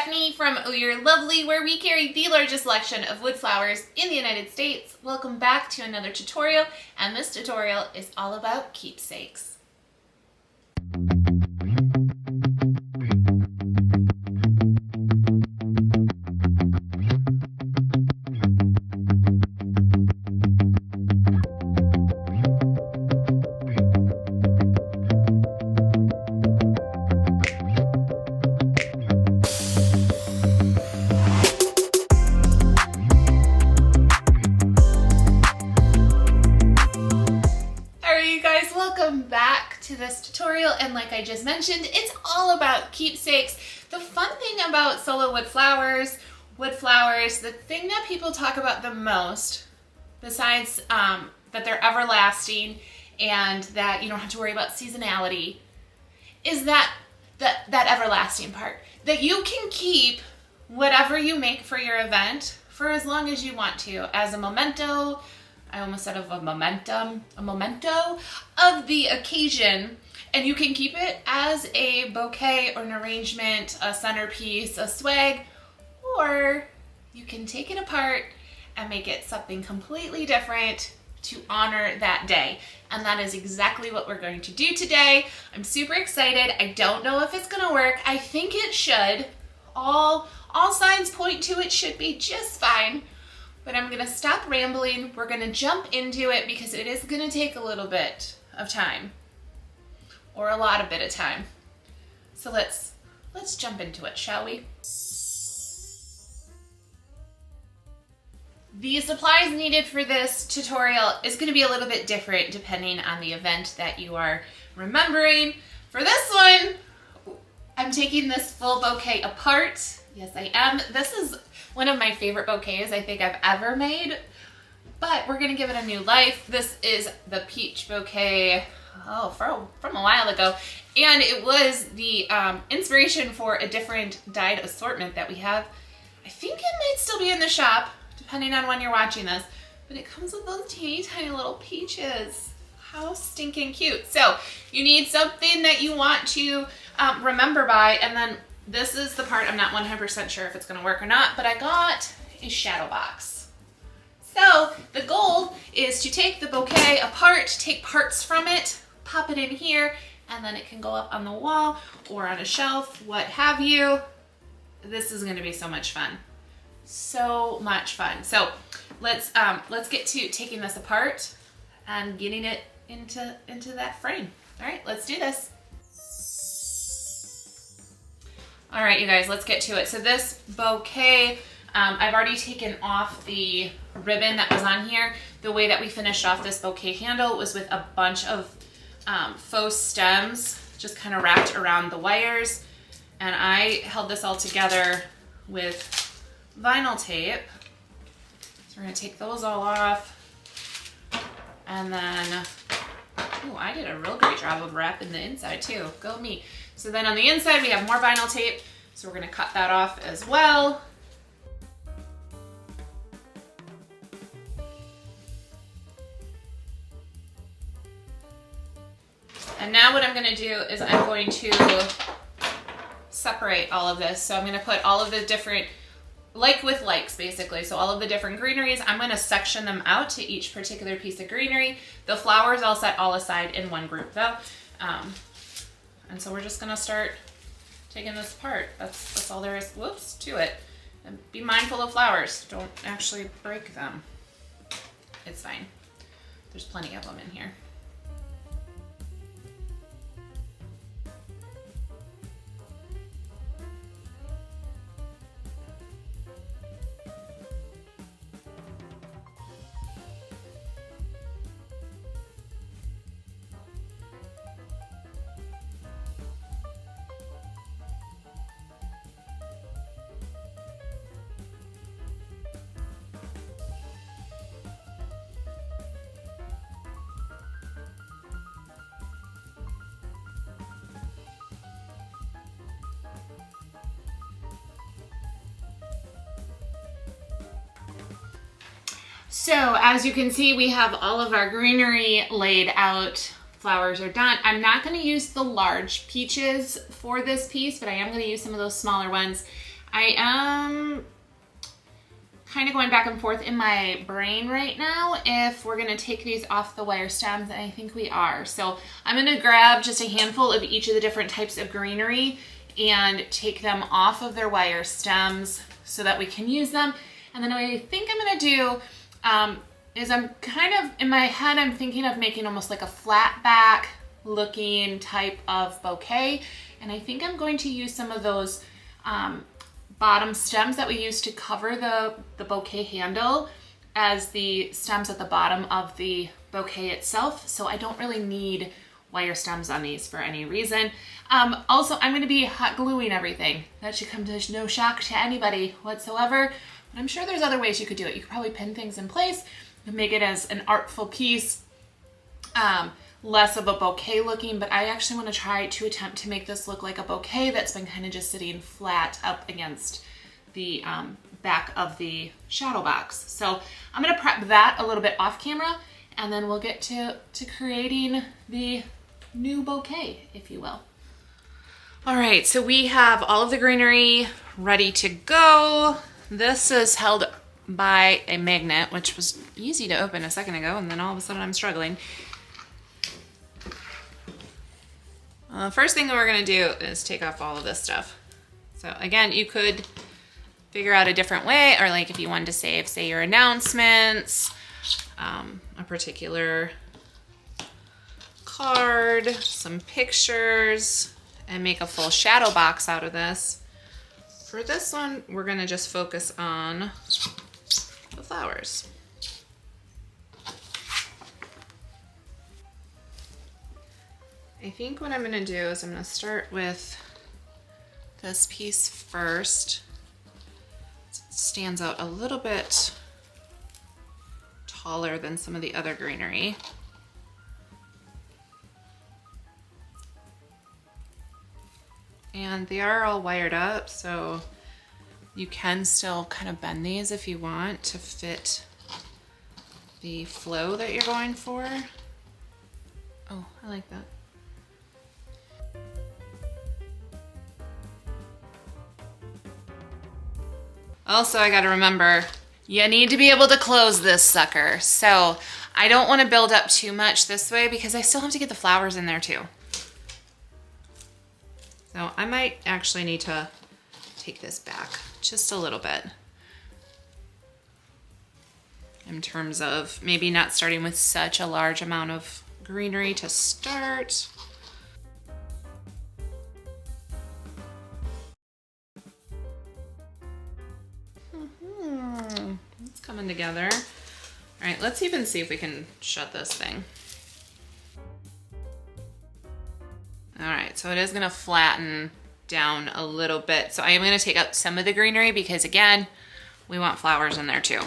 Stephanie from Oh You're Lovely, where we carry the largest selection of wood flowers in the United States. Welcome back to another tutorial, and this tutorial is all about keepsakes. Welcome back to this tutorial, and like I just mentioned, it's all about keepsakes. The fun thing about Sola wood flowers, the thing that people talk about the most, besides that they're everlasting and that you don't have to worry about seasonality, is that everlasting part. That you can keep whatever you make for your event for as long as you want to, as a memento. I almost said of a memento of the occasion, and you can keep it as a bouquet or an arrangement, a centerpiece, a swag, or you can take it apart and make it something completely different to honor that day. And that is exactly what we're going to do today. I'm super excited. I don't know if it's gonna work. I think it should. All signs point to it should be just fine. But I'm gonna stop rambling. We're gonna jump into it because it is gonna take a little bit of time, or a lot of bit of time. So let's jump into it, shall we? The supplies needed for this tutorial is gonna be a little bit different depending on the event that you are remembering. For this one, I'm taking this full bouquet apart. Yes, I am. This is one of my favorite bouquets I think I've ever made, but we're gonna give it a new life. This is the peach bouquet, from a while ago, and it was the inspiration for a different dyed assortment that we have. I think it might still be in the shop, depending on when you're watching this, but it comes with those teeny tiny little peaches. How stinking cute. So you need something that you want to remember by, and then this is the part I'm not 100% sure if it's gonna work or not, but I got a shadowbox. So the goal is to take the bouquet apart, take parts from it, pop it in here, and then it can go up on the wall or on a shelf, what have you. This is gonna be so much fun. So much fun. So let's get to taking this apart and getting it into that frame. All right, let's do this. All right, you guys, let's get to it. So this bouquet, I've already taken off the ribbon that was on here. The way that we finished off this bouquet handle was with a bunch of faux stems just kind of wrapped around the wires. And I held this all together with vinyl tape. So we're gonna take those all off. And then, oh, I did a real great job of wrapping the inside too. Go me. So then on the inside we have more vinyl tape, so we're gonna cut that off as well. And now what I'm gonna do is I'm going to separate all of this. So I'm gonna put all of the different, like with likes basically, so all of the different greeneries, I'm gonna section them out to each particular piece of greenery. The flowers I'll set all aside in one group though. And so we're just gonna start taking this apart. That's all there is, to it. And be mindful of flowers. Don't actually break them. It's fine. There's plenty of them in here. So as you can see, we have all of our greenery laid out. Flowers are done. I'm not going to use the large peaches for this piece, but I am going to use some of those smaller ones. I am kind of going back and forth in my brain right now if we're gonna take these off the wire stems, and I think we are. So I'm gonna grab just a handful of each of the different types of greenery and take them off of their wire stems so that we can use them. And then what I think I'm gonna do is I'm kind of, in my head, I'm thinking of making almost like a flat back looking type of bouquet. And I think I'm going to use some of those bottom stems that we used to cover the bouquet handle as the stems at the bottom of the bouquet itself. So I don't really need wire stems on these for any reason. Also, I'm gonna be hot gluing everything. That should come to no shock to anybody whatsoever. But I'm sure there's other ways you could do it. You could probably pin things in place and make it as an artful piece. Less of a bouquet looking, but I actually want to try to attempt to make this look like a bouquet that's been kind of just sitting flat up against the back of the shadow box. So I'm going to prep that a little bit off camera, and then we'll get to creating the new bouquet, if you will. All right, so we have all of the greenery ready to go. This is held by a magnet, which was easy to open a second ago, and then all of a sudden I'm struggling. First thing that we're gonna do is take off all of this stuff. So again, you could figure out a different way, or like if you wanted to save, say, your announcements, a particular card, some pictures, and make a full shadow box out of this. For this one, we're gonna just focus on the flowers. I think what I'm gonna do is I'm gonna start with this piece first. It stands out a little bit taller than some of the other greenery. And they are all wired up, so you can still kind of bend these if you want to fit the flow that you're going for. Oh, I like that. Also, I gotta remember, you need to be able to close this sucker. So I don't want to build up too much this way because I still have to get the flowers in there too. So I might actually need to take this back just a little bit in terms of maybe not starting with such a large amount of greenery to start. It's coming together. All right, let's even see if we can shut this thing. All right, so it is gonna flatten down a little bit. So I am gonna take out some of the greenery because again, we want flowers in there too.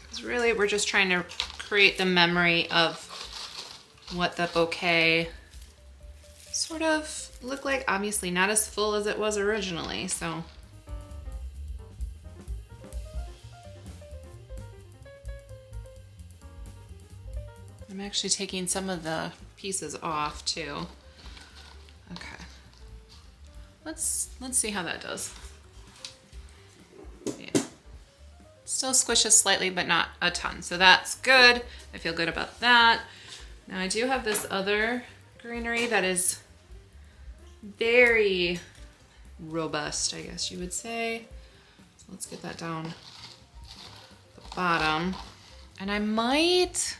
Because really we're just trying to create the memory of what the bouquet sort of looked like. Obviously not as full as it was originally, so. I'm actually taking some of the pieces off too. Okay. Let's see how that does. Yeah. Still squishes slightly, but not a ton. So that's good. I feel good about that. Now I do have this other greenery that is very robust, I guess you would say. So let's get that down the bottom. And I might,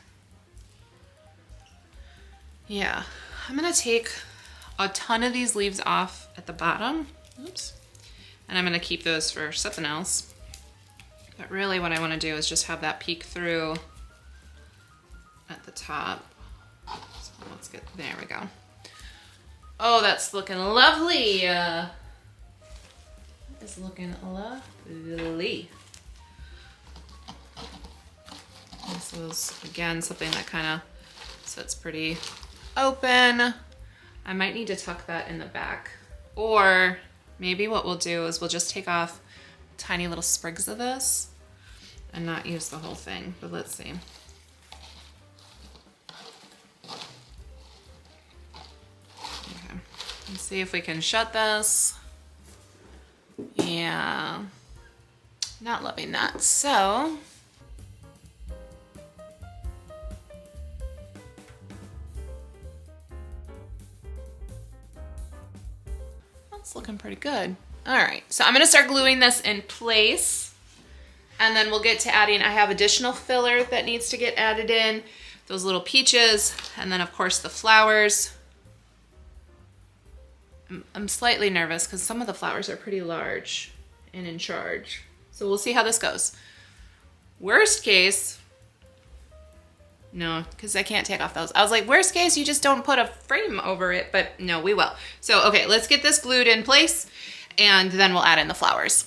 yeah, I'm gonna take a ton of these leaves off at the bottom. Oops. And I'm gonna keep those for something else. But really what I wanna do is just have that peek through at the top. So let's get, there we go. Oh, that's looking lovely. It's looking lovely. This was, again, something that kind of sits pretty open. I might need to tuck that in the back. Or maybe what we'll do is we'll just take off tiny little sprigs of this and not use the whole thing, but let's see. Okay, let's see if we can shut this. Yeah, not loving that. So that's looking pretty good. All right, so I'm gonna start gluing this in place, and then we'll get to adding, I have additional filler that needs to get added in, those little peaches, and then of course the flowers. I'm slightly nervous because some of the flowers are pretty large and in charge. So we'll see how this goes. Worst case, no, because I can't take off those. I was like, worst case, you just don't put a frame over it, but no, we will. So, okay, let's get this glued in place and then we'll add in the flowers.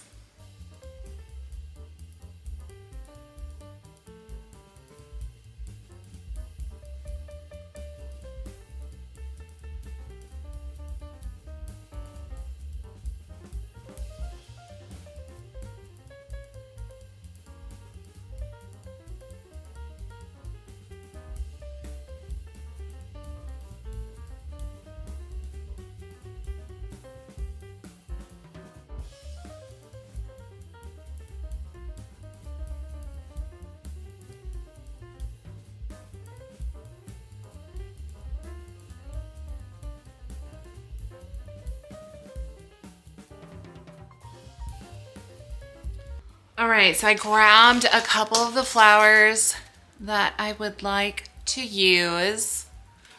All right, so I grabbed a couple of the flowers that I would like to use.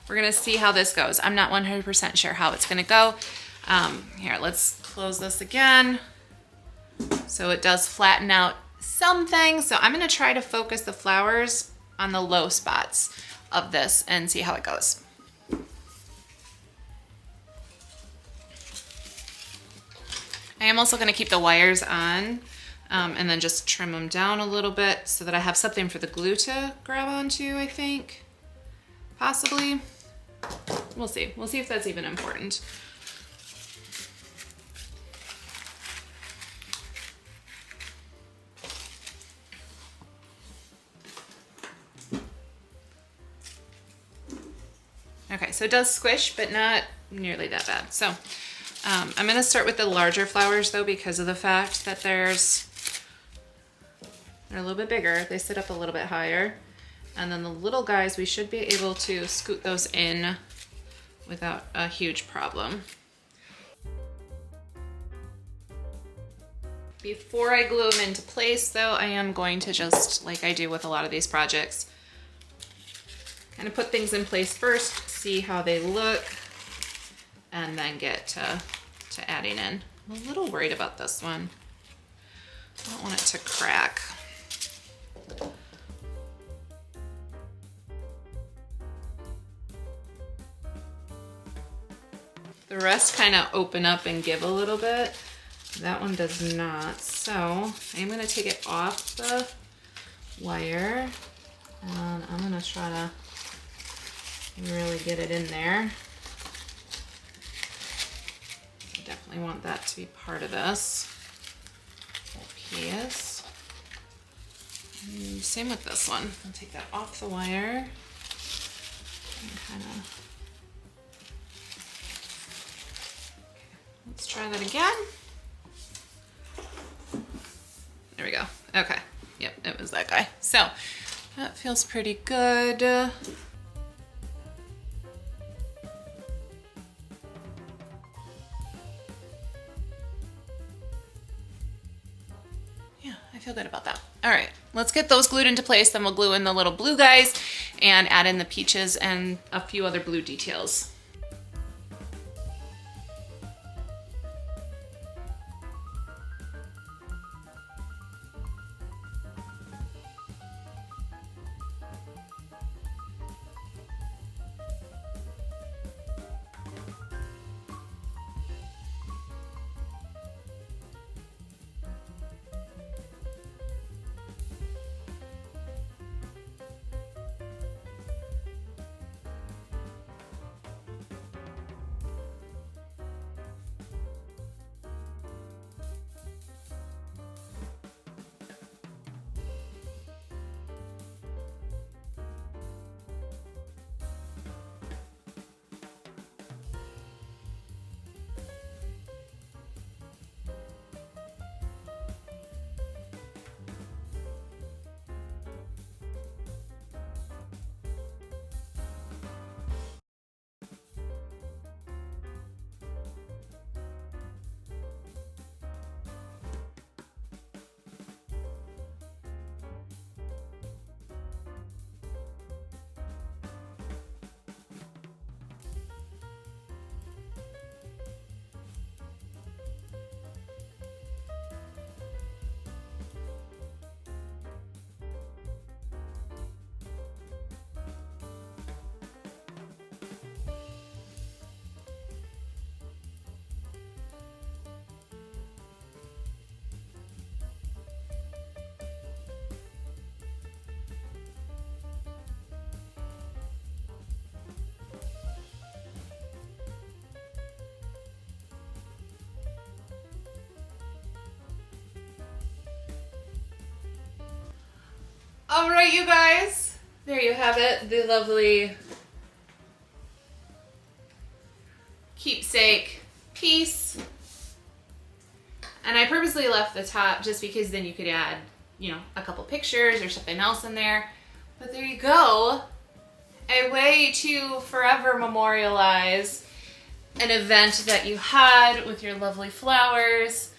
We're gonna see how this goes. I'm not 100% sure how it's gonna go. Here, let's close this again. So it does flatten out some things. So I'm gonna try to focus the flowers on the low spots of this and see how it goes. I am also gonna keep the wires on and then just trim them down a little bit so that I have something for the glue to grab onto, I think, possibly. We'll see. We'll see if that's even important. Okay, so it does squish, but not nearly that bad. So I'm gonna start with the larger flowers though, because of the fact that they're a little bit bigger. They sit up a little bit higher. And then the little guys, we should be able to scoot those in without a huge problem. Before I glue them into place though, I am going to just, like I do with a lot of these projects, kind of put things in place first, see how they look, and then get to adding in. I'm a little worried about this one. I don't want it to crack. The rest kind of open up and give a little bit. That one does not. So I'm gonna take it off the wire and I'm gonna try to really get it in there. I definitely want that to be part of this whole piece. And same with this one. I'll take that off the wire and kind of. Let's try that again. There we go. Okay. Yep, it was that guy. So that feels pretty good. Yeah, I feel good about that. All right, let's get those glued into place. Then we'll glue in the little blue guys and add in the peaches and a few other blue details. All right, you guys, there you have it, the lovely keepsake piece. And I purposely left the top just because then you could add, you know, a couple pictures or something else in there. But there you go. A way to forever memorialize an event that you had with your lovely flowers.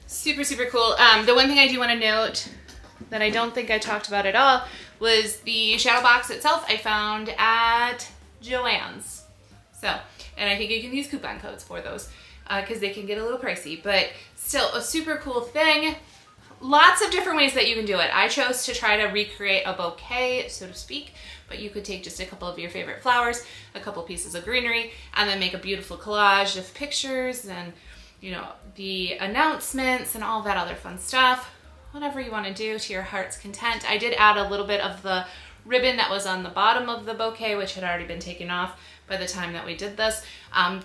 Super, super cool. The one thing I do want to note that I don't think I talked about at all was the shadow box itself I found at Joann's. So, and I think you can use coupon codes for those because they can get a little pricey, but still a super cool thing. Lots of different ways that you can do it. I chose to try to recreate a bouquet, so to speak, but you could take just a couple of your favorite flowers, a couple pieces of greenery, and then make a beautiful collage of pictures and, you know, the announcements and all that other fun stuff. Whatever you want to do to your heart's content. I did add a little bit of the ribbon that was on the bottom of the bouquet, which had already been taken off by the time that we did this.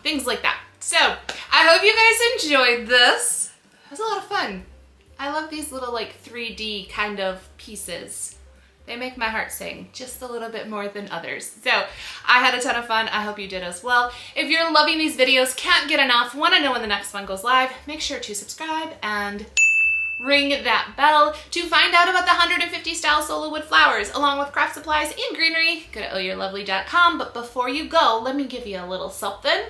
Things like that. So I hope you guys enjoyed this. It was a lot of fun. I love these little like 3D kind of pieces. They make my heart sing just a little bit more than others. So I had a ton of fun. I hope you did as well. If you're loving these videos, can't get enough, want to know when the next one goes live, make sure to subscribe and ring that bell to find out about the 150 style Sola wood flowers along with craft supplies and greenery. Go to ohyourlovely.com. But before you go, let me give you a little something.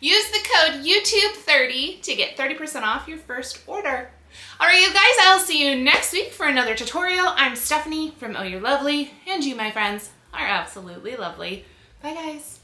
Use the code YouTube30 to get 30% off your first order. All right, you guys, I'll see you next week for another tutorial. I'm Stephanie from Oh You're Lovely, and you, my friends, are absolutely lovely. Bye, guys.